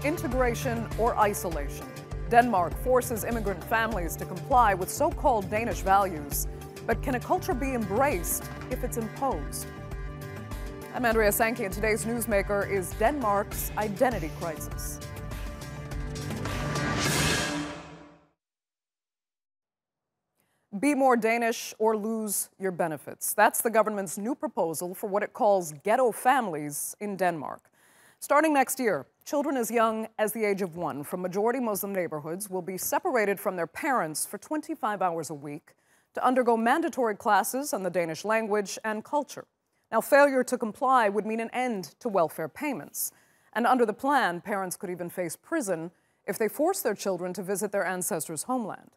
integration or isolation. Denmark forces immigrant families to comply with so-called Danish values. But can a culture be embraced if it's imposed? I'm Andrea Sankey, and today's newsmaker is Denmark's identity crisis. Be more Danish or lose your benefits. That's the government's new proposal for what it calls ghetto families in Denmark. Starting next year, children as young as the age of 1 from majority Muslim neighborhoods will be separated from their parents for 25 hours a week to undergo mandatory classes on the Danish language and culture. Now, failure to comply would mean an end to welfare payments. And under the plan, parents could even face prison if they force their children to visit their ancestors' homeland.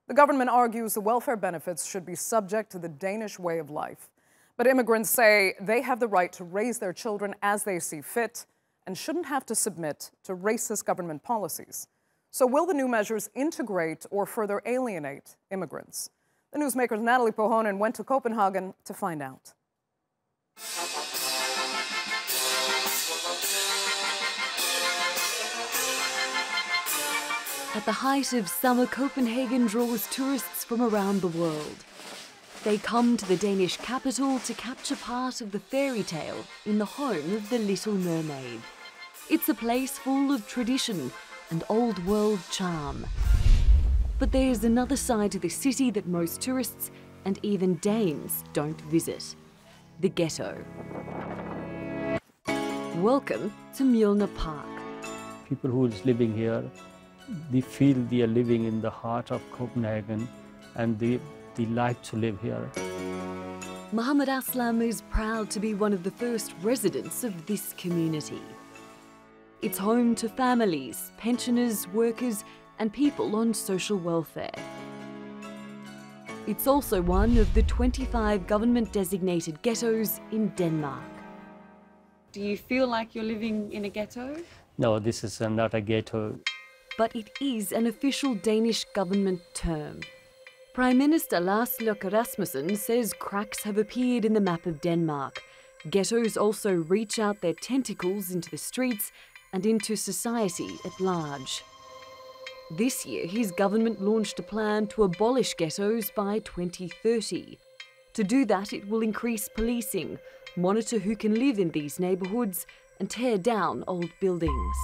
The government argues the welfare benefits should be subject to the Danish way of life. But immigrants say they have the right to raise their children as they see fit and shouldn't have to submit to racist government policies. So will the new measures integrate or further alienate immigrants? The newsmaker's Natalie Pohonen went to Copenhagen to find out. At the height of summer, Copenhagen draws tourists from around the world. They come to the Danish capital to capture part of the fairy tale in the home of the Little Mermaid. It's a place full of tradition and old world charm. But there's another side to the city that most tourists and even Danes don't visit: the ghetto. Welcome to Mjølner Park. People who is living here, they feel they are living in the heart of Copenhagen and they like to live here. Mohammed Aslam is proud to be one of the first residents of this community. It's home to families, pensioners, workers, and people on social welfare. It's also one of the 25 government-designated ghettos in Denmark. Do you feel like you're living in a ghetto? No, this is not a ghetto. But it is an official Danish government term. Prime Minister Lars Løkke Rasmussen says cracks have appeared in the map of Denmark. Ghettos also reach out their tentacles into the streets and into society at large. This year, his government launched a plan to abolish ghettos by 2030. To do that, it will increase policing, monitor who can live in these neighbourhoods, and tear down old buildings.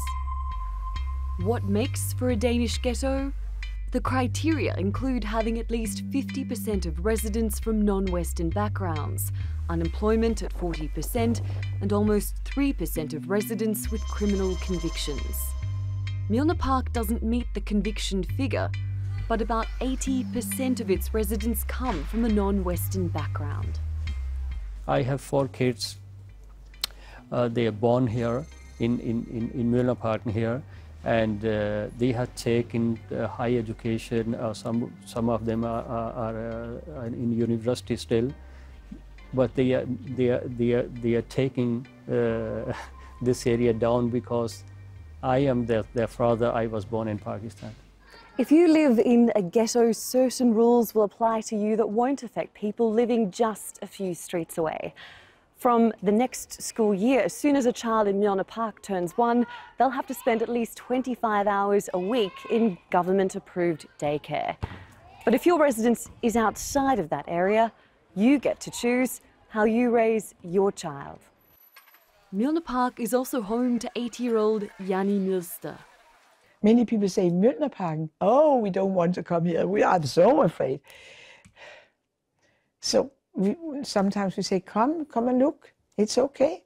What makes for a Danish ghetto? The criteria include having at least 50% of residents from non-Western backgrounds, unemployment at 40%, and almost 3% of residents with criminal convictions. Mjølner Park doesn't meet the conviction figure, but about 80% of its residents come from a non-Western background. I have 4 kids. They are born here in Mjølner Park here, and they have taken high education. Some of them are in university still, but they are taking this area down because I am their father. I was born in Pakistan. If you live in a ghetto, certain rules will apply to you that won't affect people living just a few streets away. From the next school year, as soon as a child in Mjølner Park turns 1, they'll have to spend at least 25 hours a week in government-approved daycare. But if your residence is outside of that area, you get to choose how you raise your child. Mjølner Park is also home to 80-year-old Janni Milster. Many people say, Mjølnerparken, oh, we don't want to come here. We are so afraid. So sometimes we say, come and look. It's okay.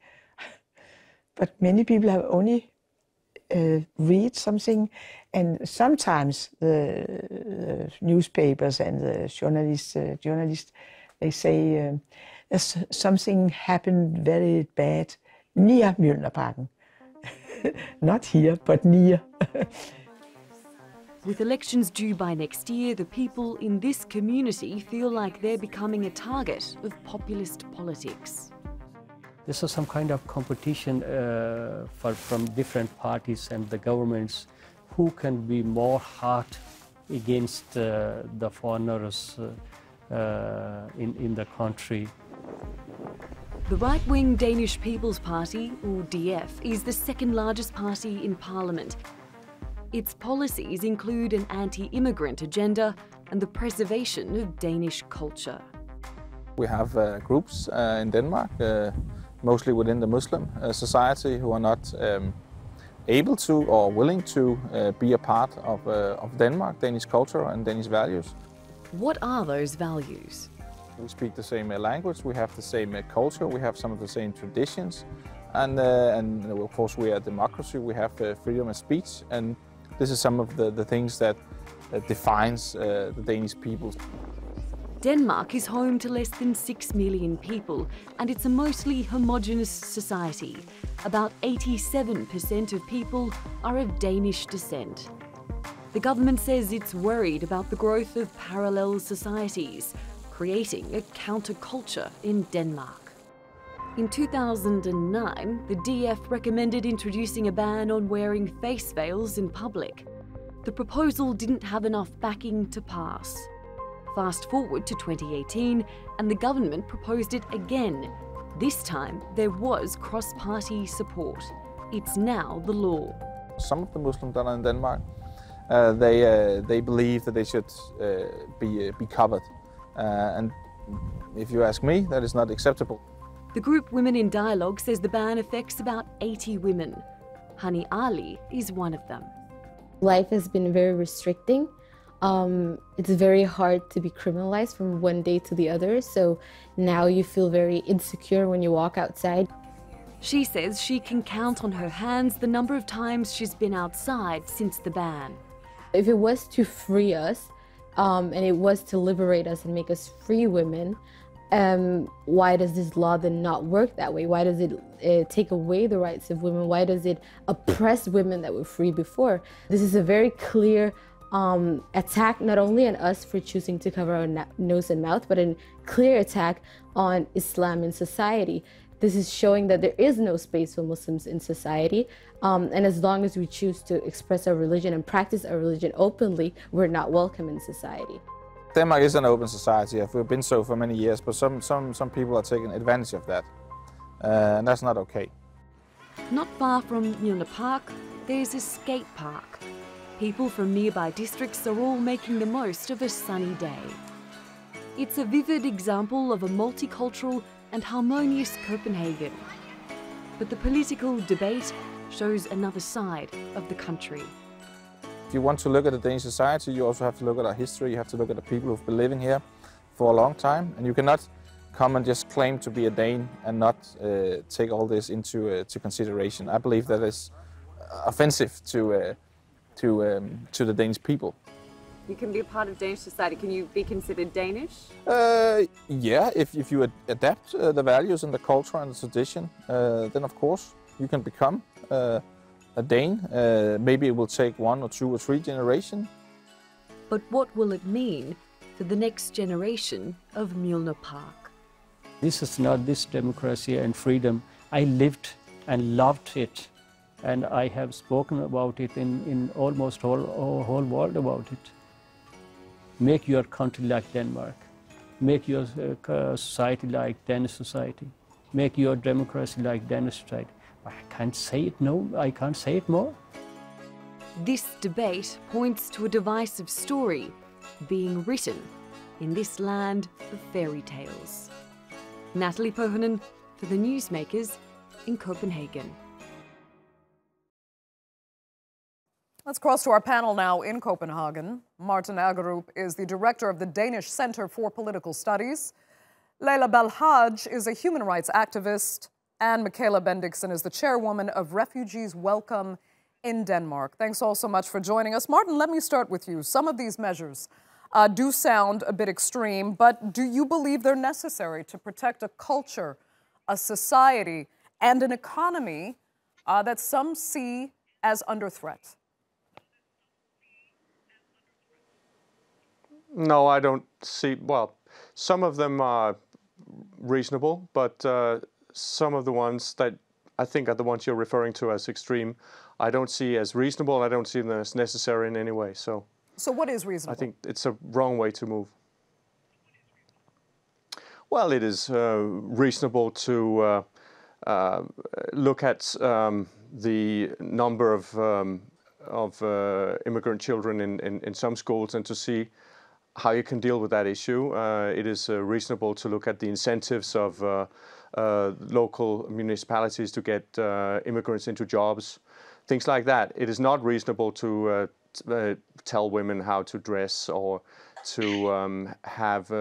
But many people have only read something, and sometimes the newspapers and the journalists, they say something happened very bad near Mjølnerparken. Not here, but near. With elections due by next year, the people in this community feel like they're becoming a target of populist politics. This is some kind of competition from different parties and the governments who can be more hard against the foreigners in the country. The right-wing Danish People's Party, or DF, is the second largest party in parliament. Its policies include an anti-immigrant agenda and the preservation of Danish culture. We have groups in Denmark, mostly within the Muslim society, who are not able to or willing to be a part of Denmark, Danish culture and Danish values. What are those values? We speak the same language, we have the same culture, we have some of the same traditions, and of course we are a democracy, we have freedom of speech, and this is some of the things that defines the Danish people. Denmark is home to less than 6 million people, and it's a mostly homogenous society. About 87% of people are of Danish descent. The government says it's worried about the growth of parallel societies, creating a counterculture in Denmark. In 2009, the DF recommended introducing a ban on wearing face veils in public. The proposal didn't have enough backing to pass. Fast forward to 2018, and the government proposed it again. This time, there was cross-party support. It's now the law. Some of the Muslims that are in Denmark, they believe that they should be covered. And if you ask me, that is not acceptable. The group Women in Dialogue says the ban affects about 80 women. Hani Ali is one of them. Life has been very restricting. It's very hard to be criminalized from one day to the other, so now you feel very insecure when you walk outside. She says she can count on her hands the number of times she's been outside since the ban. If it was to free us, and it was to liberate us and make us free women, why does this law then not work that way? Why does it take away the rights of women? Why does it oppress women that were free before? This is a very clear attack not only on us for choosing to cover our nose and mouth, but a clear attack on Islam in society. This is showing that there is no space for Muslims in society, and as long as we choose to express our religion and practice our religion openly, we're not welcome in society. Denmark is an open society. We've been so for many years, but some people are taking advantage of that, and that's not okay. Not far from Mjølner Park, there's a skate park. People from nearby districts are all making the most of a sunny day. It's a vivid example of a multicultural and harmonious Copenhagen. But the political debate shows another side of the country. If you want to look at the Danish society, you also have to look at our history, you have to look at the people who've been living here for a long time, and you cannot come and just claim to be a Dane and not take all this into consideration. I believe that is offensive to the Danish people. You can be a part of Danish society. Can you be considered Danish? Yeah, if you adapt the values and the culture and the tradition, then of course you can become a Dane. Maybe it will take 1 or 2 or 3 generations. But what will it mean for the next generation of Mjølner Park? This is not this democracy and freedom. I lived and loved it, and I have spoken about it in almost whole world about it. Make your country like Denmark. Make your society like Danish society. Make your democracy like Danish society. I can't say it, no, I can't say it more. This debate points to a divisive story being written in this land of fairy tales. Natalie Pohjonen for the Newsmakers in Copenhagen. Let's cross to our panel now in Copenhagen. Martin Agerup is the director of the Danish Center for Political Studies. Leila Balhaj is a human rights activist. And Michaela Bendixen is the chairwoman of Refugees Welcome in Denmark. Thanks all so much for joining us. Martin, let me start with you. Some of these measures do sound a bit extreme, but do you believe they're necessary to protect a culture, a society, and an economy that some see as under threat? No, I don't see, well, some of them are reasonable, but some of the ones that I think are the ones you're referring to as extreme, I don't see as reasonable, I don't see them as necessary in any way. So what is reasonable? I think it's a wrong way to move. Well, it is reasonable to look at the number of immigrant children in some schools and to see how you can deal with that issue. It is reasonable to look at the incentives of local municipalities to get immigrants into jobs, things like that. It is not reasonable to tell women how to dress or to have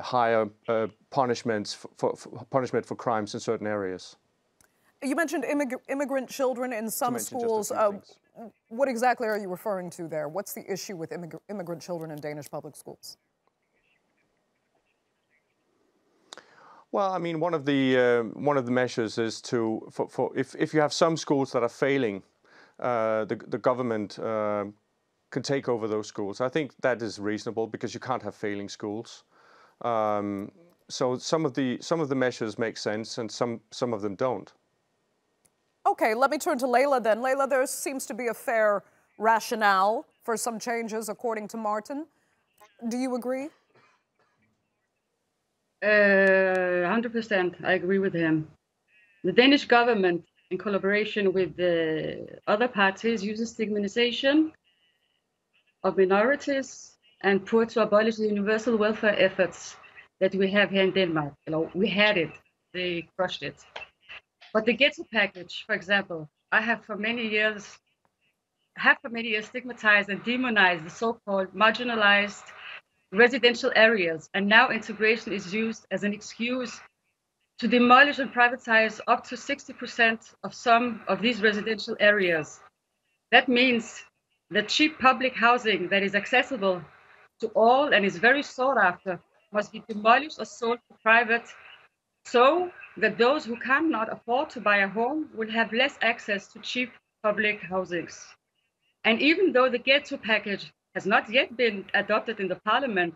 higher punishment for crimes in certain areas. You mentioned immigrant children in some schools. What exactly are you referring to there? What's the issue with immigrant children in Danish public schools? Well, I mean, one of the measures is to if you have some schools that are failing, the government can take over those schools. I think that is reasonable because you can't have failing schools. So some of the measures make sense, and some of them don't. Okay, let me turn to Layla then. Layla, there seems to be a fair rationale for some changes, according to Martin. Do you agree? 100%, I agree with him. The Danish government, in collaboration with the other parties, uses stigmatization of minorities and poor to abolish the universal welfare efforts that we have here in Denmark. We had it, they crushed it. But the Ghetto package, for example, I have for many years stigmatized and demonized the so-called marginalized residential areas, and now integration is used as an excuse to demolish and privatize up to 60% of some of these residential areas. That means that cheap public housing that is accessible to all and is very sought after must be demolished or sold to private, so that those who cannot afford to buy a home will have less access to cheap public housings. And even though the Ghetto package has not yet been adopted in the parliament,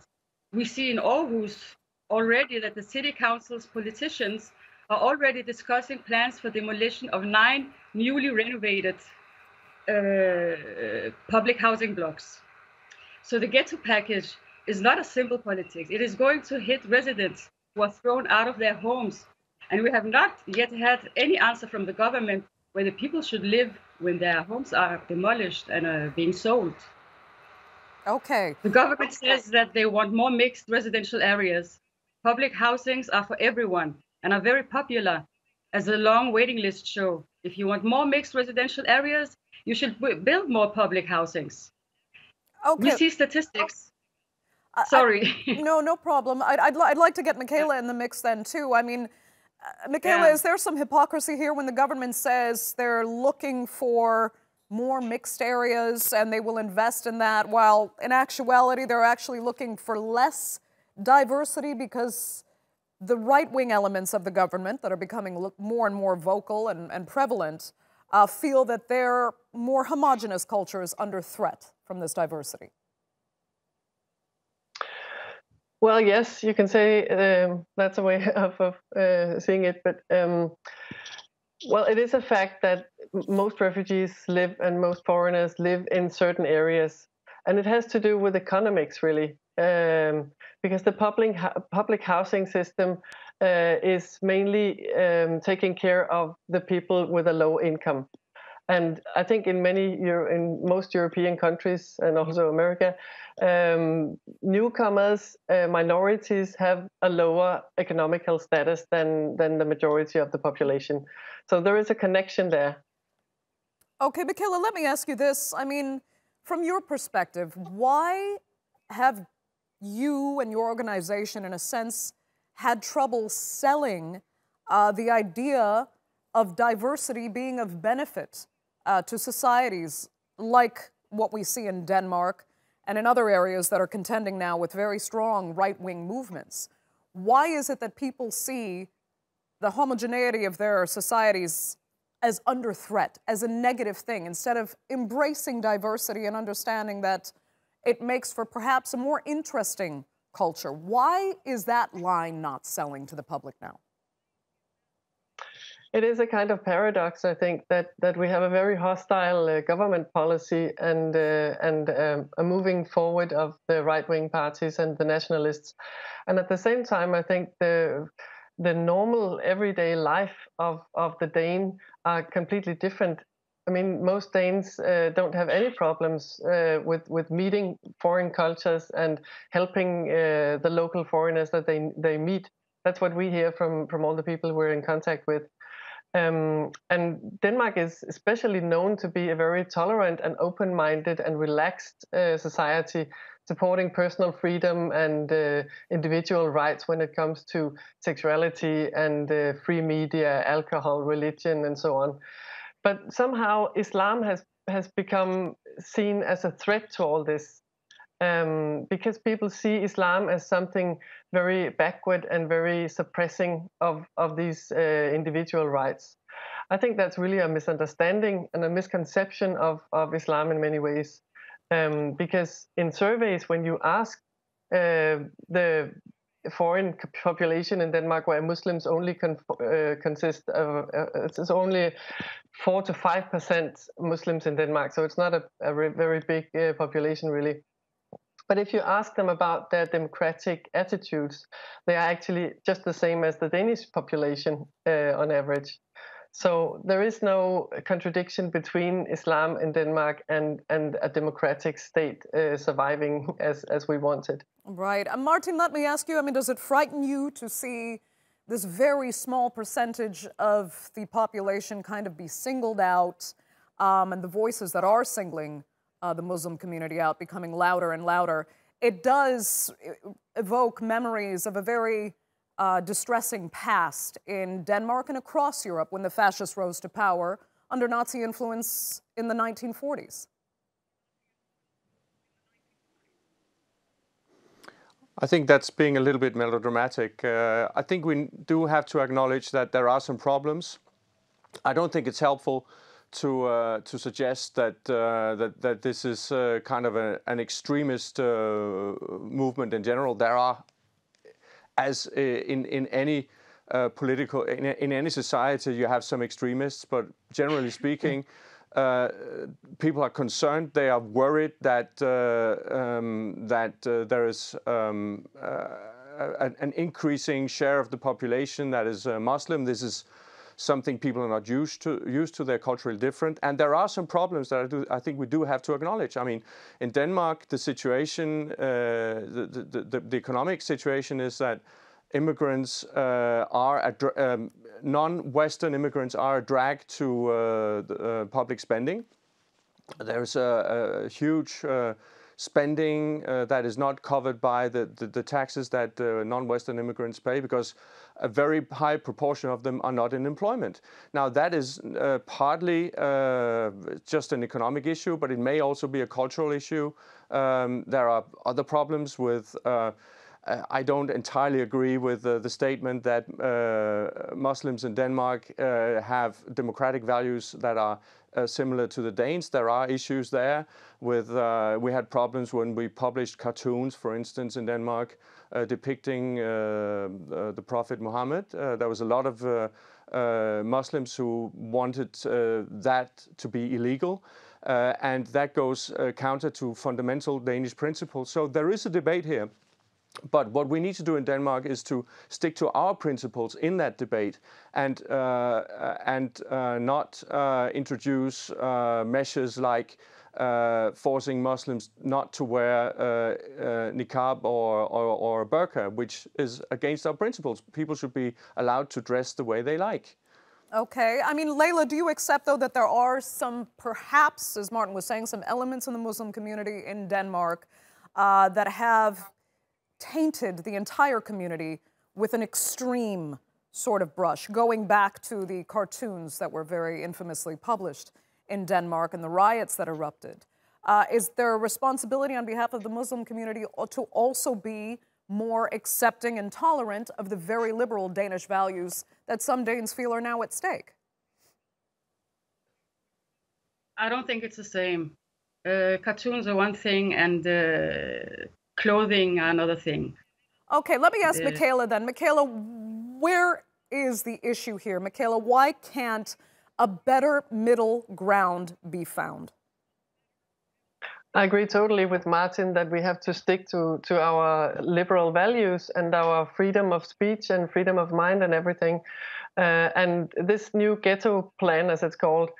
we see in Aarhus already that the city council's politicians are already discussing plans for demolition of 9 newly renovated public housing blocks. So the Ghetto package is not a simple politics. It is going to hit residents who are thrown out of their homes. And we have not yet had any answer from the government where the people should live when their homes are demolished and are being sold. Okay. The government says that they want more mixed residential areas. Public housings are for everyone and are very popular, as the long waiting lists show. If you want more mixed residential areas, you should build more public housings. Okay. We see statistics. Sorry. No problem. I'd like to get Michaela in the mix then too. I mean, Michaela, is there some hypocrisy here when the government says they're looking for more mixed areas and they will invest in that, while in actuality they're actually looking for less diversity because the right-wing elements of the government that are becoming more and more vocal and prevalent feel that their more homogenous culture is under threat from this diversity? Well, yes, you can say that's a way of seeing it, but well, it is a fact that most refugees live and most foreigners live in certain areas, and it has to do with economics, really, because the public housing system is mainly taking care of the people with a low income. And I think in most European countries and also America, newcomers, minorities have a lower economical status than the majority of the population. So there is a connection there. Okay, Michaela, let me ask you this. I mean, from your perspective, why have you and your organization, in a sense, had trouble selling the idea of diversity being of benefit to societies like what we see in Denmark and in other areas that are contending now with very strong right-wing movements? Why is it that people see the homogeneity of their societies as under threat, as a negative thing, instead of embracing diversity and understanding that it makes for perhaps a more interesting culture? Why is that line not selling to the public now? It is a kind of paradox, I think, that we have a very hostile government policy and a moving forward of the right-wing parties and the nationalists, and at the same time, I think the normal everyday life of the Dane are completely different. I mean, most Danes don't have any problems with meeting foreign cultures and helping the local foreigners that they meet. That's what we hear from all the people we're in contact with. And Denmark is especially known to be a very tolerant and open-minded and relaxed society, supporting personal freedom and individual rights when it comes to sexuality and free media, alcohol, religion, and so on. But somehow Islam has become seen as a threat to all this, because people see Islam as something very backward and very suppressing of these individual rights. I think that's really a misunderstanding and a misconception of Islam in many ways, because in surveys, when you ask the foreign population in Denmark, where Muslims only consist of, it's only 4 to 5% Muslims in Denmark, so it's not a very big population really. But if you ask them about their democratic attitudes, they are actually just the same as the Danish population on average. So there is no contradiction between Islam in Denmark and a democratic state surviving as we want it. Right. Martin, let me ask you, I mean, does it frighten you to see this very small percentage of the population kind of be singled out, and the voices that are singling the Muslim community out becoming louder and louder? It does evoke memories of a very distressing past in Denmark and across Europe when the fascists rose to power under Nazi influence in the 1940s. I think that's being a little bit melodramatic. I think we do have to acknowledge that there are some problems. I don't think it's helpful to suggest that that this is kind of an extremist movement in general. There are, as in any political, in any society, you have some extremists, but generally speaking, people are concerned. They are worried that there is an increasing share of the population that is Muslim. This is something people are not used to. They're culturally different, and there are some problems that I think we do have to acknowledge. I mean, in Denmark, the situation, the economic situation is that immigrants non-Western immigrants are a drag to public spending. There's a huge spending that is not covered by the taxes that non-Western immigrants pay, because a very high proportion of them are not in employment. Now, that is partly just an economic issue, but it may also be a cultural issue. There are other problems with I don't entirely agree with the statement that Muslims in Denmark have democratic values that are similar to the Danes. There are issues there with, we had problems when we published cartoons, for instance, in Denmark, depicting the Prophet Muhammad. There was a lot of Muslims who wanted that to be illegal. And that goes counter to fundamental Danish principles. So there is a debate here. But what we need to do in Denmark is to stick to our principles in that debate and not introduce measures like forcing Muslims not to wear niqab or burqa, which is against our principles. People should be allowed to dress the way they like. Okay. I mean, Layla, do you accept, though, that there are some, perhaps, as Martin was saying, some elements in the Muslim community in Denmark that have tainted the entire community with an extreme sort of brush, going back to the cartoons that were very infamously published in Denmark and the riots that erupted? Is there a responsibility on behalf of the Muslim community to also be more accepting and tolerant of the very liberal Danish values that some Danes feel are now at stake? I don't think it's the same. Cartoons are one thing, and clothing are another thing. Okay, let me ask Michaela then. Michaela, where is the issue here? Michaela, why can't a better middle ground be found? I agree totally with Martin that we have to stick to our liberal values and our freedom of speech and freedom of mind and everything. And this new ghetto plan, as it's called,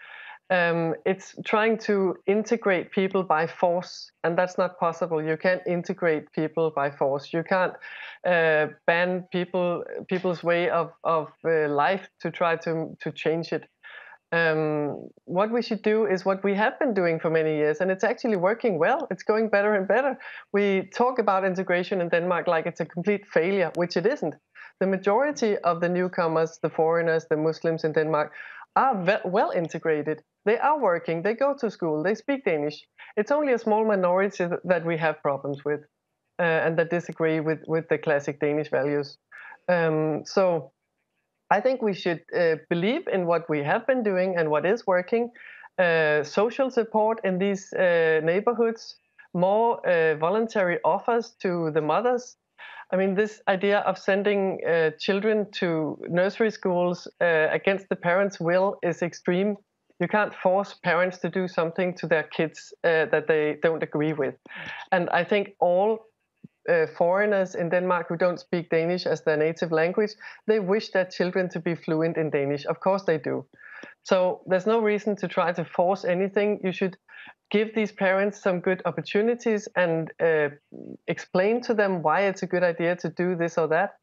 it's trying to integrate people by force, and that's not possible. You can't integrate people by force. You can't ban people's way of life to try to change it. What we should do is what we have been doing for many years, and it's actually working well. It's going better and better. We talk about integration in Denmark like it's a complete failure, which it isn't. The majority of the newcomers, the foreigners, the Muslims in Denmark are well integrated. They are working, they go to school, they speak Danish. It's only a small minority that we have problems with and that disagree with the classic Danish values. So I think we should believe in what we have been doing and what is working. Social support in these neighborhoods, more voluntary offers to the mothers. I mean, this idea of sending children to nursery schools against the parents' will is extreme. You can't force parents to do something to their kids that they don't agree with. And I think all foreigners in Denmark who don't speak Danish as their native language, they wish their children to be fluent in Danish. Of course they do. So there's no reason to try to force anything. You should give these parents some good opportunities and explain to them why it's a good idea to do this or that,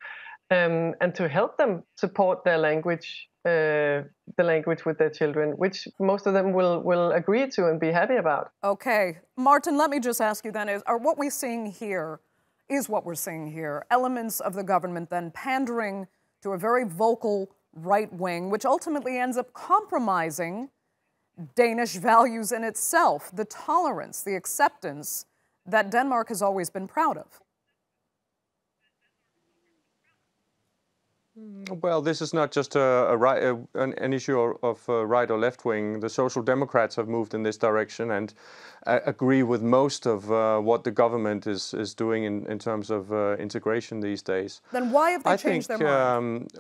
and to help them support their language, the language with their children, which most of them will agree to and be happy about. Okay. Martin, let me just ask you then, is what we're seeing here, elements of the government then pandering to a very vocal right wing, which ultimately ends up compromising Danish values in itself, the tolerance, the acceptance that Denmark has always been proud of? Well, this is not just an issue of right or left wing. The Social Democrats have moved in this direction and agree with most of what the government is doing in terms of integration these days. Then why have they changed their mind?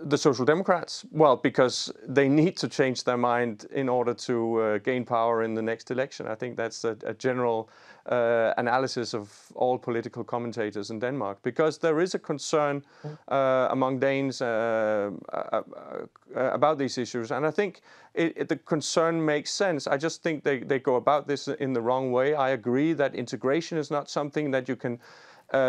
The Social Democrats? Well, because they need to change their mind in order to gain power in the next election. I think that's a general analysis of all political commentators in Denmark, because there is a concern among Danes about these issues. And I think the concern makes sense. I just think they go about this in the wrong way. I agree that integration is not something that you can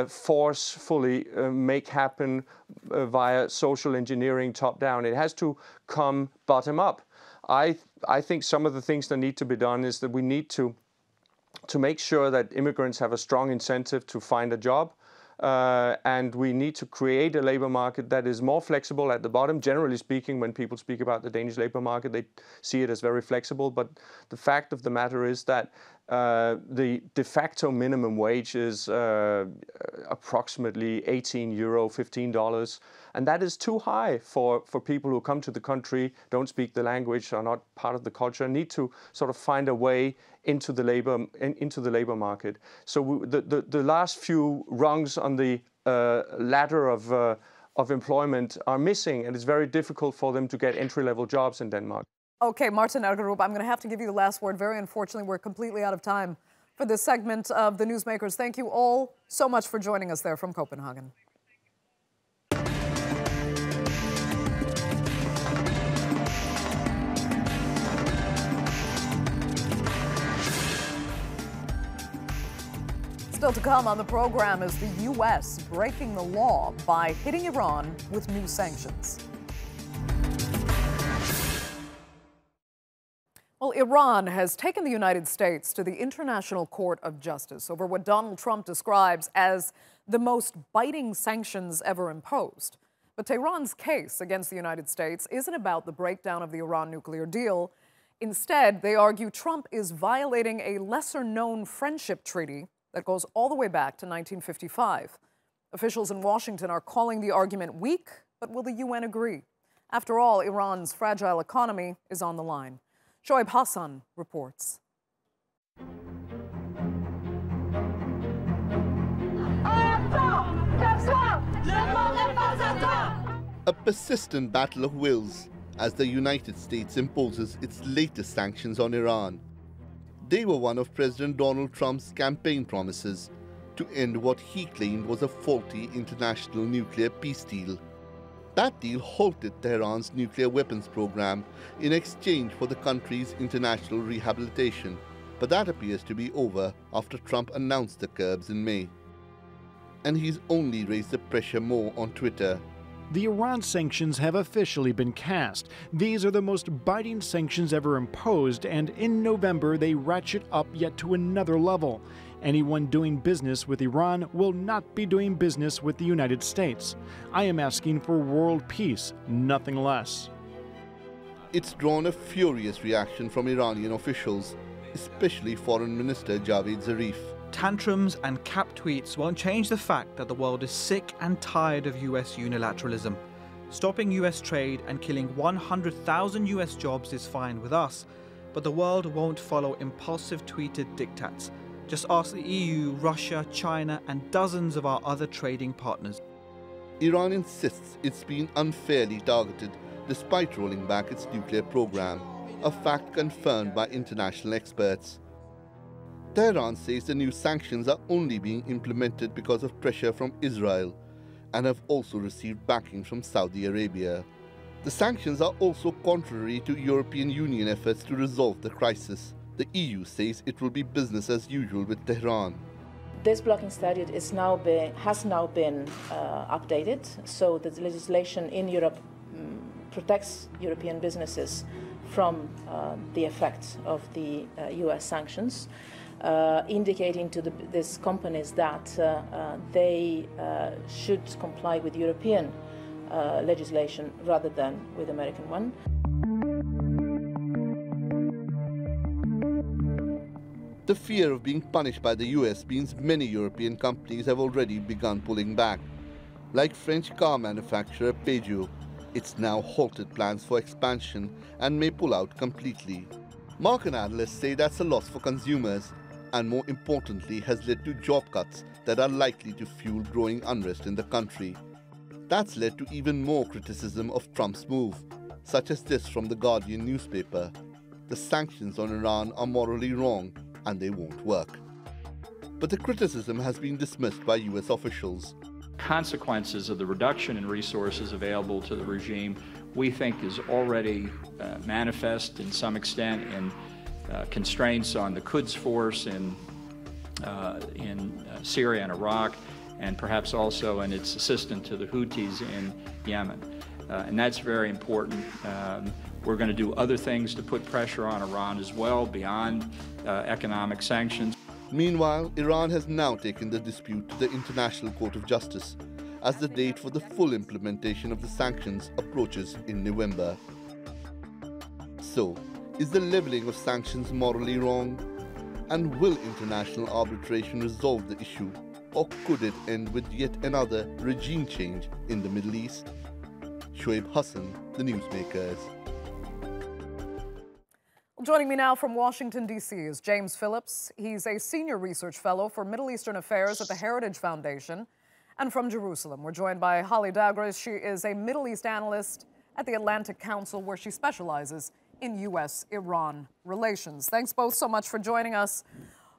forcefully make happen via social engineering top down. It has to come bottom up. I think some of the things that need to be done is that we need to make sure that immigrants have a strong incentive to find a job. And we need to create a labor market that is more flexible at the bottom. Generally speaking, when people speak about the Danish labor market, they see it as very flexible. But the fact of the matter is that the de facto minimum wage is approximately €18, $15. And that is too high for people who come to the country, don't speak the language, are not part of the culture, need to sort of find a way into the labor market. So the last few rungs on the ladder of employment are missing, and it's very difficult for them to get entry-level jobs in Denmark. Okay, Martin Ergerup, I'm going to have to give you the last word. Very unfortunately, we're completely out of time for this segment of The Newsmakers. Thank you all so much for joining us there from Copenhagen. Still to come on the program is the U.S. breaking the law by hitting Iran with new sanctions. Well, Iran has taken the United States to the International Court of Justice over what Donald Trump describes as the most biting sanctions ever imposed. But Tehran's case against the United States isn't about the breakdown of the Iran nuclear deal. Instead, they argue Trump is violating a lesser-known friendship treaty that goes all the way back to 1955. Officials in Washington are calling the argument weak, but will the UN agree? After all, Iran's fragile economy is on the line. Shoaib Hassan reports. A persistent battle of wills as the United States imposes its latest sanctions on Iran. They were one of President Donald Trump's campaign promises to end what he claimed was a faulty international nuclear peace deal. That deal halted Tehran's nuclear weapons program in exchange for the country's international rehabilitation, but that appears to be over after Trump announced the curbs in May. And he's only raised the pressure more on Twitter. The Iran sanctions have officially been cast. These are the most biting sanctions ever imposed, and in November they ratchet up yet to another level. Anyone doing business with Iran will not be doing business with the United States. I am asking for world peace, nothing less. It's drawn a furious reaction from Iranian officials, especially Foreign Minister Javad Zarif. Tantrums and cap tweets won't change the fact that the world is sick and tired of US unilateralism. Stopping US trade and killing 100,000 US jobs is fine with us, but the world won't follow impulsive tweeted diktats. Just ask the EU, Russia, China, and dozens of our other trading partners. Iran insists it's been unfairly targeted despite rolling back its nuclear program, a fact confirmed by international experts. Tehran says the new sanctions are only being implemented because of pressure from Israel and have also received backing from Saudi Arabia. The sanctions are also contrary to European Union efforts to resolve the crisis. The EU says it will be business as usual with Tehran. This blocking statute has now been updated, so the legislation in Europe protects European businesses from the effect of the US sanctions. Indicating to these companies that they should comply with European legislation rather than with American one. The fear of being punished by the US means many European companies have already begun pulling back. Like French car manufacturer Peugeot, it's now halted plans for expansion and may pull out completely. Market analysts say that's a loss for consumers, and more importantly has led to job cuts that are likely to fuel growing unrest in the country. That's led to even more criticism of Trump's move, such as this from the Guardian newspaper. The sanctions on Iran are morally wrong and they won't work. But the criticism has been dismissed by US officials. Consequences of the reduction in resources available to the regime, we think, is already manifest in some extent in constraints on the Quds force in Syria and Iraq, and perhaps also in its assistance to the Houthis in Yemen. And that's very important. We're going to do other things to put pressure on Iran as well, beyond economic sanctions. Meanwhile, Iran has now taken the dispute to the International Court of Justice as the date for the full implementation of the sanctions approaches in November. So, is the leveling of sanctions morally wrong? And will international arbitration resolve the issue? Or could it end with yet another regime change in the Middle East? Shoaib Hassan, The Newsmakers. Joining me now from Washington, D.C. is James Phillips. He's a senior research fellow for Middle Eastern Affairs at the Heritage Foundation. And from Jerusalem, we're joined by Holly Dagres. She is a Middle East analyst at the Atlantic Council, where she specializes in U.S.-Iran relations. Thanks both so much for joining us.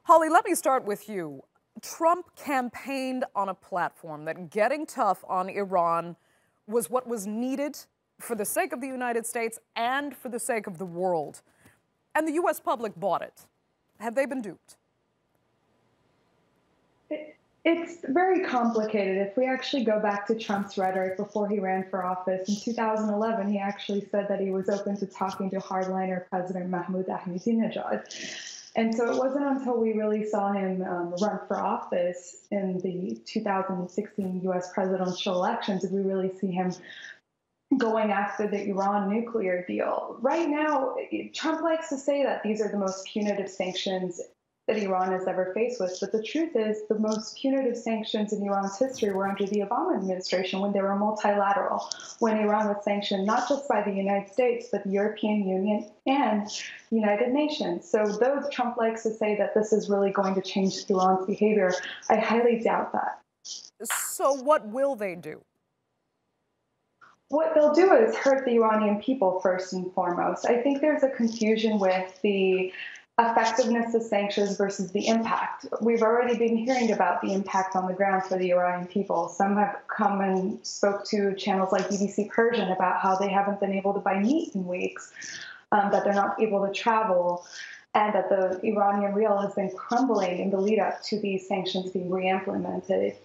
Holly, let me start with you. Trump campaigned on a platform that getting tough on Iran was what was needed for the sake of the United States and for the sake of the world. And the U.S. public bought it. Have they been duped? It's very complicated. If we actually go back to Trump's rhetoric before he ran for office, in 2011, he actually said that he was open to talking to hardliner President Mahmoud Ahmadinejad. And so it wasn't until we really saw him run for office in the 2016 U.S. presidential elections did we really see him going after the Iran nuclear deal. Right now, Trump likes to say that these are the most punitive sanctions that Iran has ever faced with. But the truth is, the most punitive sanctions in Iran's history were under the Obama administration, when they were multilateral, when Iran was sanctioned not just by the United States, but the European Union and the United Nations. So though Trump likes to say that this is really going to change Iran's behavior, I highly doubt that. So what will they do? What they'll do is hurt the Iranian people first and foremost. I think there's a confusion with the effectiveness of sanctions versus the impact. We've already been hearing about the impact on the ground for the Iranian people. Some have come and spoke to channels like BBC Persian about how they haven't been able to buy meat in weeks, that they're not able to travel, and that the Iranian rial has been crumbling in the lead up to these sanctions being re-implemented.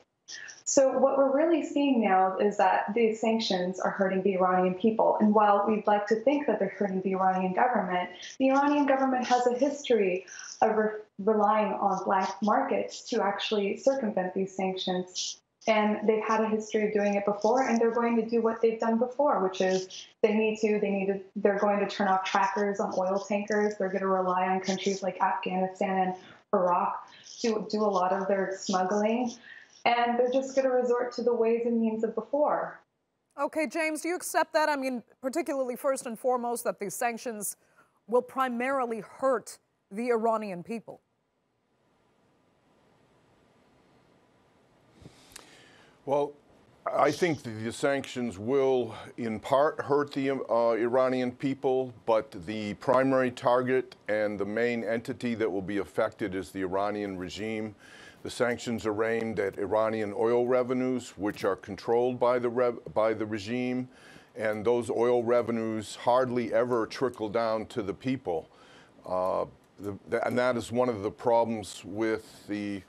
So what we're really seeing now is that these sanctions are hurting the Iranian people. And while we'd like to think that they're hurting the Iranian government has a history of relying on black markets to actually circumvent these sanctions. And they've had a history of doing it before, and they're going to do what they've done before, which is they're going to turn off trackers on oil tankers. They're going to rely on countries like Afghanistan and Iraq to do a lot of their smuggling. And they're just going to resort to the ways and means of before. Okay, James, do you accept that? I mean, particularly first and foremost, that these sanctions will primarily hurt the Iranian people? Well, I think the sanctions will, in part, hurt the Iranian people, but the primary target and the main entity that will be affected is the Iranian regime. The sanctions are aimed at Iranian oil revenues, which are controlled by the regime, and those oil revenues hardly ever trickle down to the people. And that is one of the problems with the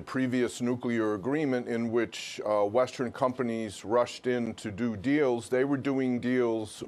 previous nuclear agreement, in which Western companies rushed in to do deals. They were doing deals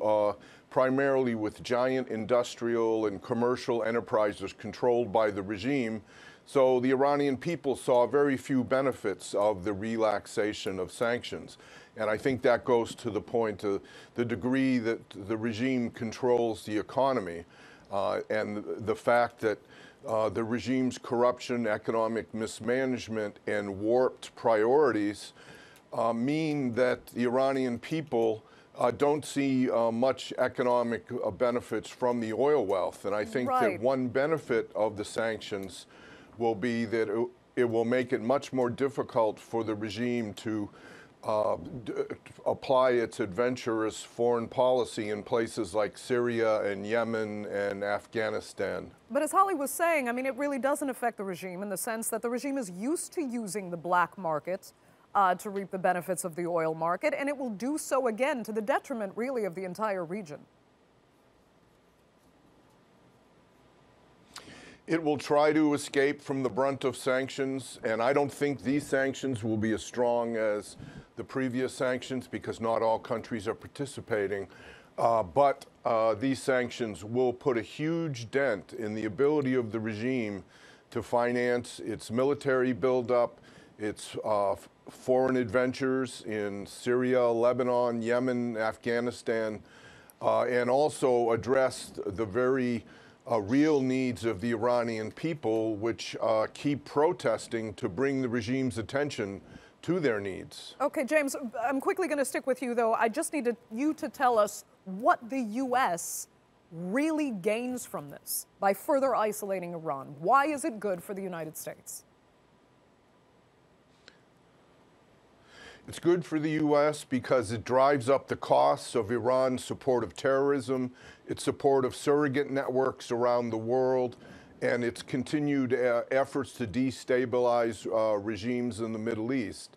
primarily with giant industrial and commercial enterprises controlled by the regime. So the Iranian people saw very few benefits of the relaxation of sanctions. And I think that goes to the point of the degree that the regime controls the economy, and the fact that the regime's corruption, economic mismanagement, and warped priorities mean that the Iranian people don't see much economic benefits from the oil wealth. And I think that one benefit of the sanctions will be that it will make it much more difficult for the regime to apply its adventurous foreign policy in places like Syria and Yemen and Afghanistan. But as Holly was saying, I mean, it really doesn't affect the regime in the sense that the regime is used to using the black market to reap the benefits of the oil market, and it will do so again to the detriment, really, of the entire region. It will try to escape from the brunt of sanctions, and I don't think these sanctions will be as strong as the previous sanctions because not all countries are participating. But these sanctions will put a huge dent in the ability of the regime to finance its military buildup, its foreign adventures in Syria, Lebanon, Yemen, Afghanistan, and also address the very real needs of the Iranian people, which keep protesting to bring the regime's attention to their needs. Okay, James, I'm quickly going to stick with you, though. I just need you to tell us what the U.S. really gains from this by further isolating Iran. Why is it good for the United States? It's good for the U.S. because it drives up the costs of Iran's support of terrorism, its support of surrogate networks around the world, and its continued efforts to destabilize regimes in the Middle East.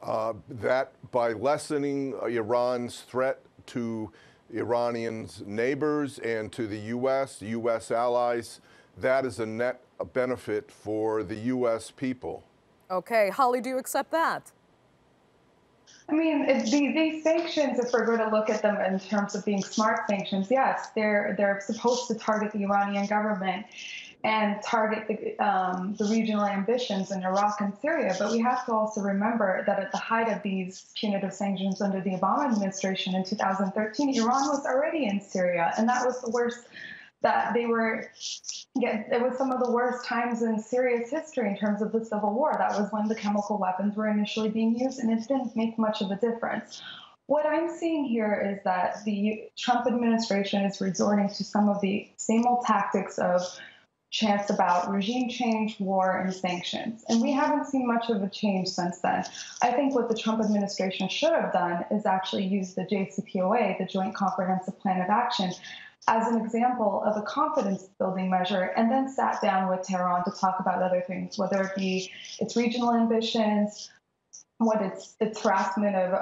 That by lessening Iran's threat to Iranians' neighbors and to the U.S. allies, that is a net benefit for the U.S. people. Okay, Holly, do you accept that? I mean, these sanctions, if we're going to look at them in terms of being smart sanctions, yes, they're supposed to target the Iranian government and target the regional ambitions in Iraq and Syria. But we have to also remember that at the height of these punitive sanctions under the Obama administration in 2013, Iran was already in Syria, and that was the worst. It was some of the worst times in Syria's history in terms of the civil war. That was when the chemical weapons were initially being used, and it didn't make much of a difference. What I'm seeing here is that the Trump administration is resorting to some of the same old tactics of chants about regime change, war, and sanctions. And we haven't seen much of a change since then. I think what the Trump administration should have done is actually use the JCPOA, the Joint Comprehensive Plan of Action, as an example of a confidence-building measure, and then sat down with Tehran to talk about other things, whether it be its regional ambitions, what its harassment of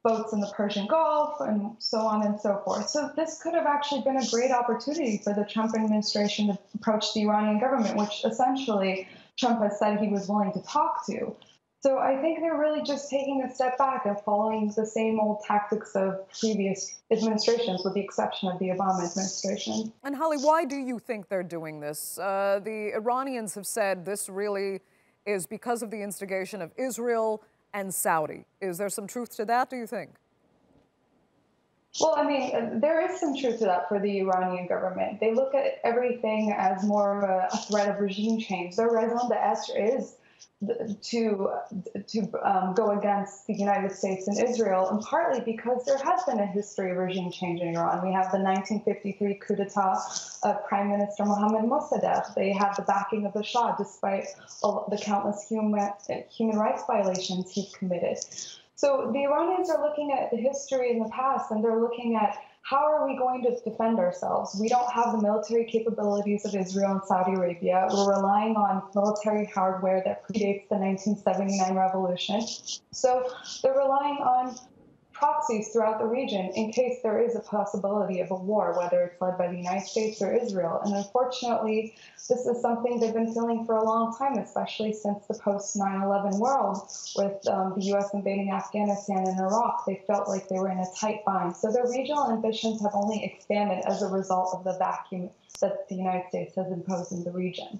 boats in the Persian Gulf, and so on and so forth. So this could have actually been a great opportunity for the Trump administration to approach the Iranian government, which essentially Trump has said he was willing to talk to. So I think they're really just taking a step back and following the same old tactics of previous administrations, with the exception of the Obama administration. And Holly, why do you think they're doing this? The Iranians have said this really is because of the instigation of Israel and Saudi. Is there some truth to that, do you think? Well, I mean, there is some truth to that for the Iranian government. They look at everything as more of a threat of regime change. Their raison d'etre is to go against the United States and Israel, and partly because there has been a history of regime change in Iran. We have the 1953 coup d'etat of Prime Minister Mohammad Mossadegh. They have the backing of the Shah, despite the countless human rights violations he's committed. So the Iranians are looking at the history in the past, and they're looking at how are we going to defend ourselves? We don't have the military capabilities of Israel and Saudi Arabia. We're relying on military hardware that predates the 1979 revolution. So they're relying on proxies throughout the region in case there is a possibility of a war, whether it's led by the United States or Israel. And unfortunately, this is something they've been feeling for a long time, especially since the post-9/11 world with the U.S. invading Afghanistan and Iraq. They felt like they were in a tight bind. So their regional ambitions have only expanded as a result of the vacuum that the United States has imposed in the region.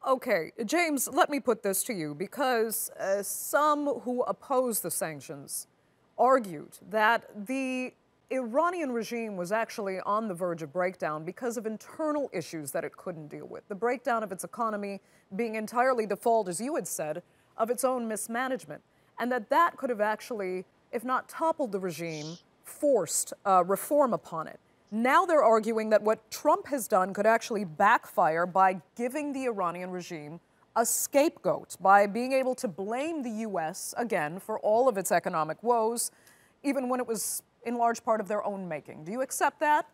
Okay, James, let me put this to you, because some who oppose the sanctions argued that the Iranian regime was actually on the verge of breakdown because of internal issues that it couldn't deal with. The breakdown of its economy being entirely the fault, as you had said, of its own mismanagement. And that could have actually, if not toppled the regime, forced reform upon it. Now they're arguing that what Trump has done could actually backfire by giving the Iranian regime a scapegoat, by being able to blame the U.S., again, for all of its economic woes, even when it was in large part of their own making. Do you accept that?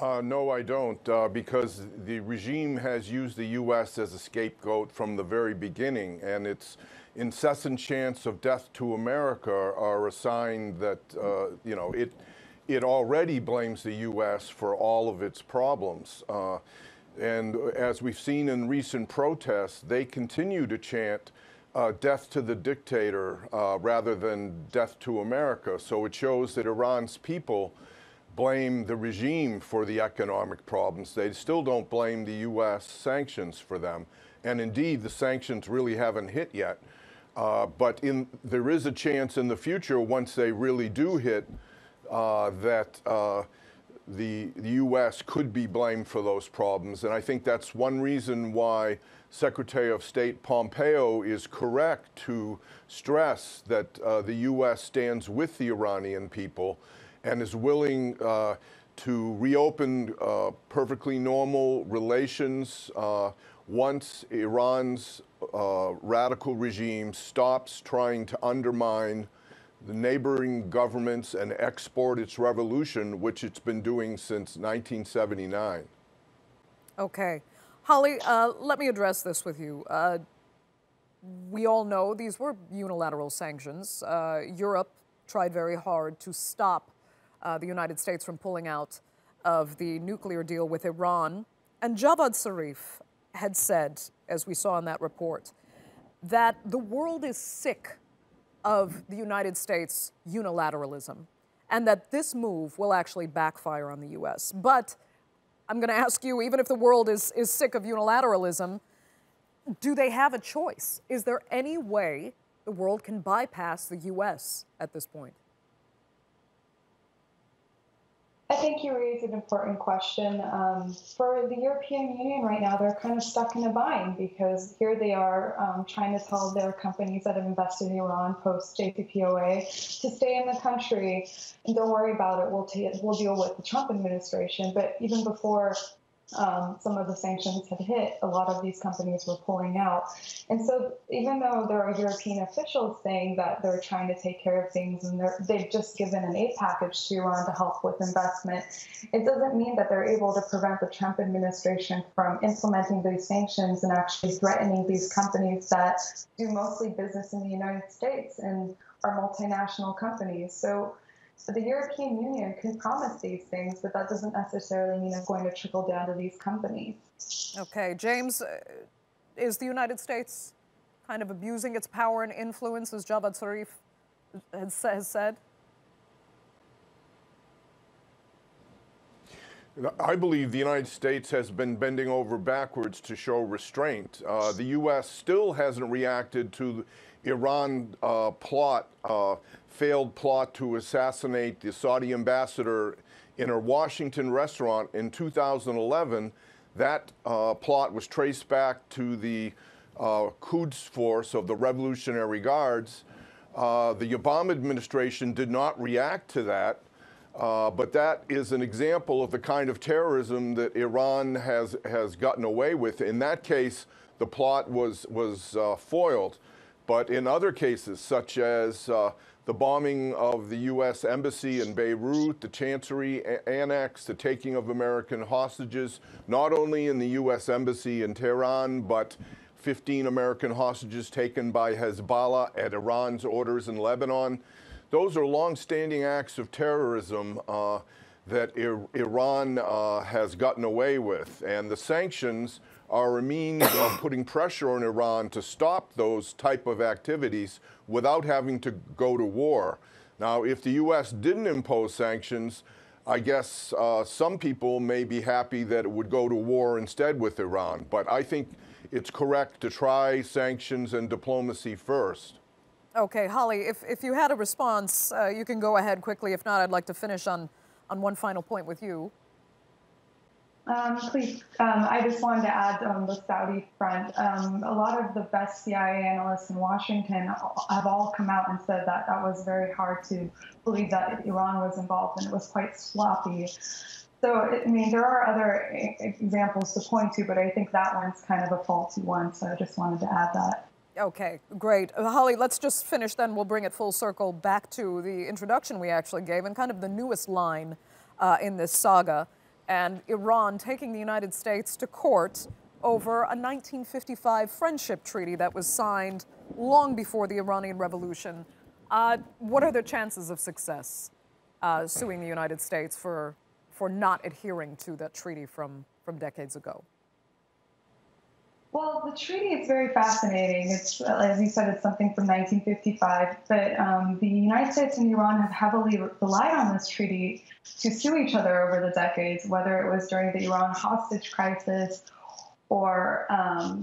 No, I don't, because the regime has used the U.S. as a scapegoat from the very beginning, and its incessant chants of death to America are a sign that, you know, it already blames the U.S. for all of its problems. And as we've seen in recent protests, they continue to chant death to the dictator rather than death to America. So it shows that Iran's people blame the regime for the economic problems. They still don't blame the U.S. sanctions for them. And indeed, the sanctions really haven't hit yet. But there is a chance in the future, once they really do hit, that the U.S. could be blamed for those problems. And I think that's one reason why Secretary of State Pompeo is correct to stress that the U.S. stands with the Iranian people and is willing to reopen perfectly normal relations once Iran's radical regime stops trying to undermine the neighboring governments and export its revolution, which it's been doing since 1979. Okay. Holly, let me address this with you. We all know these were unilateral sanctions. Europe tried very hard to stop the United States from pulling out of the nuclear deal with Iran. And Javad Zarif had said, as we saw in that report, that the world is sick of the United States unilateralism, and that this move will actually backfire on the U.S. But I'm going to ask you, even if the world is sick of unilateralism, do they have a choice? Is there any way the world can bypass the U.S. at this point? I think you raised an important question. For the European Union right now, they're kind of stuck in a bind because here they are trying to tell their companies that have invested in Iran post JCPOA to stay in the country and don't worry about it. We'll deal with the Trump administration. But even before some of the sanctions had hit, a lot of these companies were pulling out. And so even though there are European officials saying that they're trying to take care of things and they've just given an aid package to Iran to help with investment, it doesn't mean that they're able to prevent the Trump administration from implementing these sanctions and actually threatening these companies that do mostly business in the United States and are multinational companies. So the European Union can promise these things, but that doesn't necessarily mean it's going to trickle down to these companies. Okay, James, is the United States kind of abusing its power and influence, as Javad Zarif has said? I believe the United States has been bending over backwards to show restraint. The U.S. still hasn't reacted to the Iran failed plot to assassinate the Saudi ambassador in a Washington restaurant in 2011. That plot was traced back to the Quds Force of the Revolutionary Guards. The Obama administration did not react to that, but that is an example of the kind of terrorism that Iran has gotten away with. In that case, the plot was foiled. But in other cases, such as the bombing of the U.S. Embassy in Beirut, the Chancery Annex, the taking of American hostages, not only in the U.S. Embassy in Tehran, but 15 American hostages taken by Hezbollah at Iran's orders in Lebanon. Those are long-standing acts of terrorism that Iran has gotten away with. And the sanctions are a means of putting pressure on Iran to stop those type of activities without having to go to war. Now, if the U.S. didn't impose sanctions, I guess some people may be happy that it would go to war instead with Iran. But I think it's correct to try sanctions and diplomacy first. Okay, Holly, if you had a response, you can go ahead quickly. If not, I'd like to finish on one final point with you. Please, I just wanted to add on the Saudi front. A lot of the best CIA analysts in Washington have all come out and said that that was very hard to believe that Iran was involved, and it was quite sloppy. So, I mean, there are other examples to point to, but I think that one's kind of a faulty one, so I just wanted to add that. Okay, great. Holly, let's just finish, then we'll bring it full circle back to the introduction we actually gave and kind of the newest line in this saga, and Iran taking the United States to court over a 1955 friendship treaty that was signed long before the Iranian Revolution. What are their chances of success suing the United States for not adhering to that treaty from decades ago? Well, the treaty is very fascinating. It's, as you said, it's something from 1955, but the United States and Iran have heavily relied on this treaty to sue each other over the decades, whether it was during the Iran hostage crisis or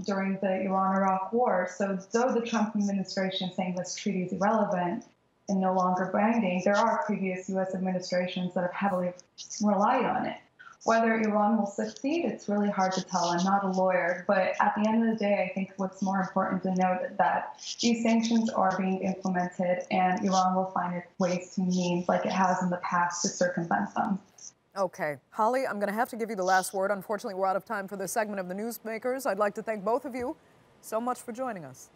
during the Iran-Iraq war. So though the Trump administration is saying this treaty is irrelevant and no longer binding, there are previous U.S. administrations that have heavily relied on it. Whether Iran will succeed, it's really hard to tell. I'm not a lawyer, but at the end of the day, I think what's more important to note is that these sanctions are being implemented and Iran will find its ways to means like it has in the past to circumvent them. Okay. Holly, I'm going to have to give you the last word. Unfortunately, we're out of time for this segment of the Newsmakers. I'd like to thank both of you so much for joining us.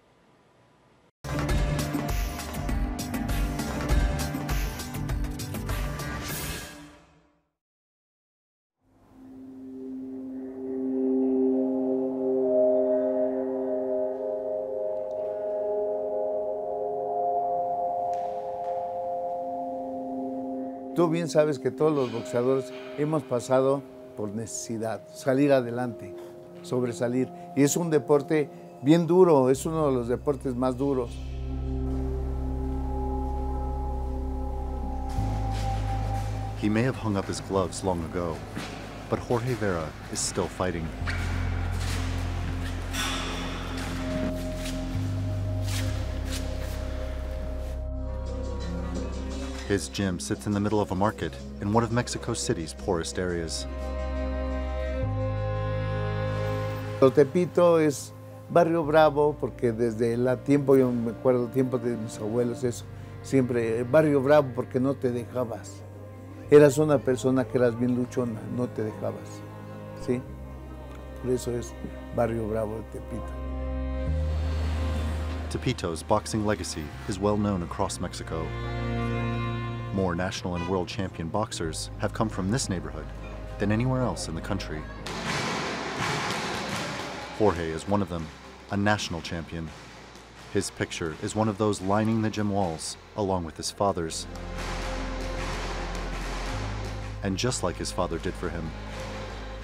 Tú bien sabes que todos los boxeadores hemos pasado por necesidad, salir adelante, sobresalir. Y es un deporte bien duro, es uno de los deportes más duros. He may have hung up his gloves long ago, but Jorge Vera is still fighting. His gym sits in the middle of a market in one of Mexico City's poorest areas. Tepito es barrio bravo porque desde el tiempo, yo me acuerdo tiempo de mis abuelos, eso, siempre barrio bravo porque no te dejabas. Eras una persona que eras bien luchona, no te dejabas, ¿sí? Por eso es barrio bravo de Tepito. Tepito's boxing legacy is well known across Mexico. More national and world champion boxers have come from this neighborhood than anywhere else in the country. Jorge is one of them, a national champion. His picture is one of those lining the gym walls, along with his father's. And just like his father did for him,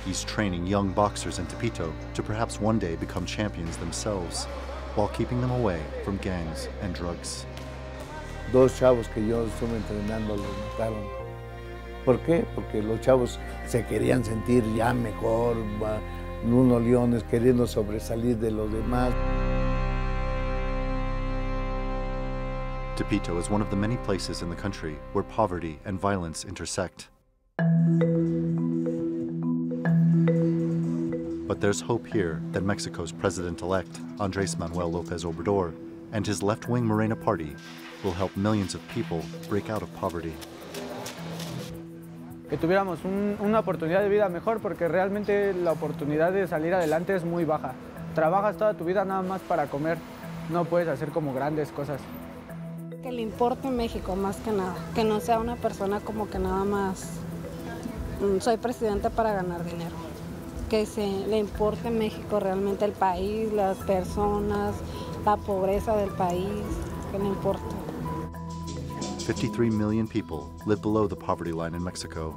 he's training young boxers in Tepito to perhaps one day become champions themselves, while keeping them away from gangs and drugs. Dos chavos que yo estuve entrenando los mataron. ¿Por qué? Porque los chavos se querían sentir ya mejor, unos leones queriendo sobresalir de los demás. Tepito is one of the many places in the country where poverty and violence intersect. But there's hope here that Mexico's president-elect, Andrés Manuel López Obrador, and his left-wing Morena party will help millions of people break out of poverty. Que tuviéramos una oportunidad de vida mejor, porque realmente la oportunidad de salir adelante es muy baja. Trabajas toda tu vida nada más para comer, no puedes hacer como grandes cosas. Que le importe México más que nada, que no sea una persona como que nada más soy presidente para ganar dinero. Que le importe México realmente el país, las personas, la pobreza del país, que le importe. 53 million people live below the poverty line in Mexico.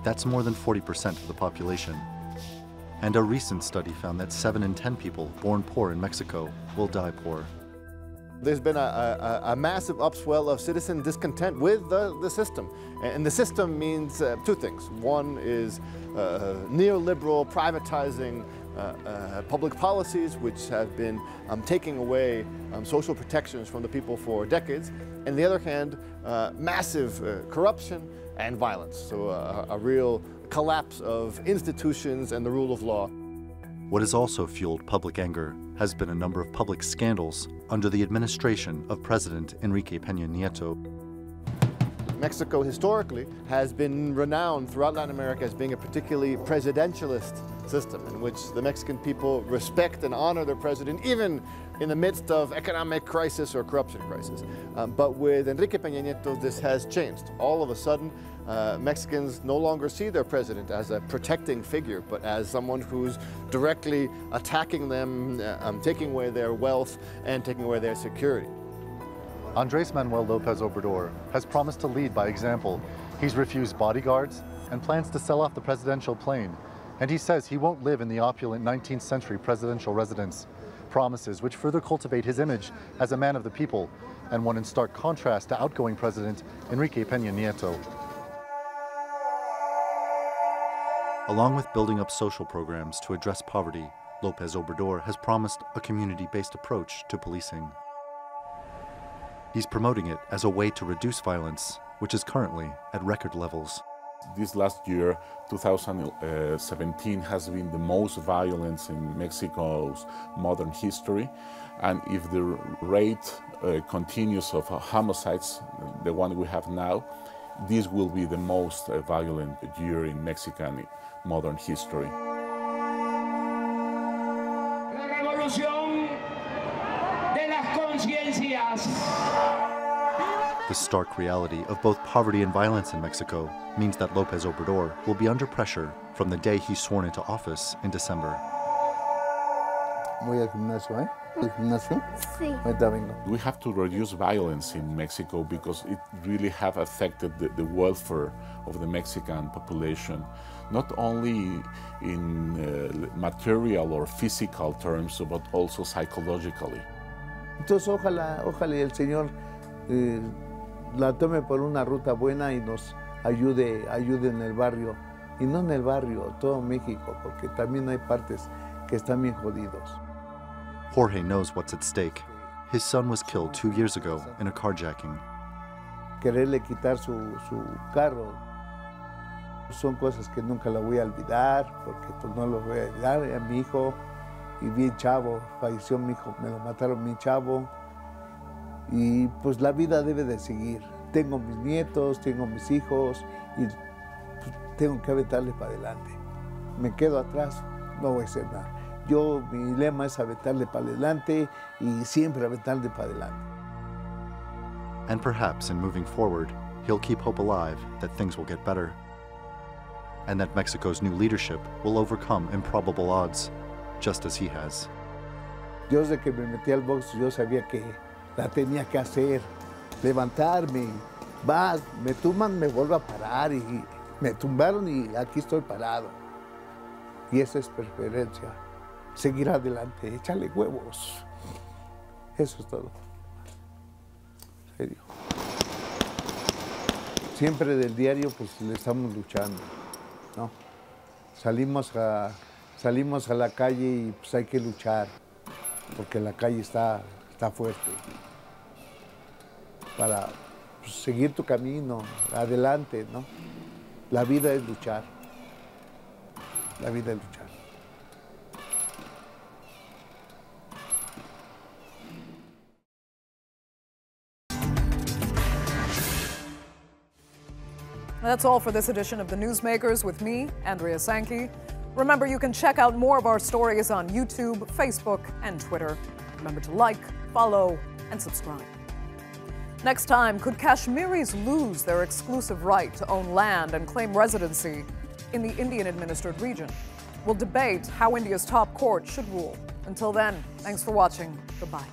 That's more than 40% of the population. And a recent study found that 7 in 10 people born poor in Mexico will die poor. There's been a massive upswell of citizen discontent with the system. And the system means two things. One is neoliberal privatizing public policies which have been taking away social protections from the people for decades. And on the other hand, massive corruption and violence. So a real collapse of institutions and the rule of law. What has also fueled public anger has been a number of public scandals under the administration of President Enrique Peña Nieto. Mexico historically has been renowned throughout Latin America as being a particularly presidentialist system in which the Mexican people respect and honor their president even in the midst of economic crisis or corruption crisis. But with Enrique Peña Nieto, this has changed. All of a sudden, Mexicans no longer see their president as a protecting figure, but as someone who's directly attacking them, taking away their wealth and taking away their security. Andrés Manuel López Obrador has promised to lead by example. He's refused bodyguards and plans to sell off the presidential plane. And he says he won't live in the opulent 19th century presidential residence. Promises which further cultivate his image as a man of the people, and one in stark contrast to outgoing President Enrique Peña Nieto. Along with building up social programs to address poverty, López Obrador has promised a community-based approach to policing. He's promoting it as a way to reduce violence, which is currently at record levels. This last year, 2017, has been the most violence in Mexico's modern history. And if the rate continues of homicides, the one we have now, this will be the most violent year in Mexican modern history. La revolución de las conciencias. The stark reality of both poverty and violence in Mexico means that López Obrador will be under pressure from the day he's sworn into office in December. Voy al gimnasio, ¿eh? ¿El gimnasio? Sí. Ahorita vengo. We have to reduce violence in Mexico because it really have affected the welfare of the Mexican population, not only in material or physical terms, but also psychologically. Entonces, ojalá el Señor la tome por una ruta buena y nos ayude en el barrio, y no en el barrio, todo México, porque también hay partes que están bien jodidos. Jorge knows what's at stake. His son was killed 2 years ago in a carjacking. quererle quitar su carro. Son cosas que nunca la voy a olvidar, porque pues no lo voy a olvidar. A mi hijo, y bien chavo, falleció mi hijo, me lo mataron mi chavo. Y pues la vida debe de seguir. Tengo mis nietos, tengo mis hijos, y pues, tengo que aventarle para adelante. Me quedo atrás, no voy a hacer nada. Mi lema es aventarle para adelante y siempre aventarle para adelante. And perhaps in moving forward, he'll keep hope alive that things will get better, and that Mexico's new leadership will overcome improbable odds, just as he has. Yo desde que me metí al box, yo sabía que la tenía que hacer, levantarme. Me tumban, me vuelvo a parar, y me tumbaron y aquí estoy parado. Y esa es preferencia. Seguir adelante, échale huevos. Eso es todo. En serio. Siempre del diario, pues le estamos luchando, ¿no? Salimos a la calle y pues hay que luchar, porque la calle está fuerte. Para pues, seguir tu camino, adelante, ¿no? La vida es luchar. La vida es luchar. That's all for this edition of The Newsmakers with me, Andrea Sankey. Remember, you can check out more of our stories on YouTube, Facebook, and Twitter. Remember to like, follow, and subscribe. Next time, could Kashmiris lose their exclusive right to own land and claim residency in the Indian-administered region? We'll debate how India's top court should rule. Until then, thanks for watching. Goodbye.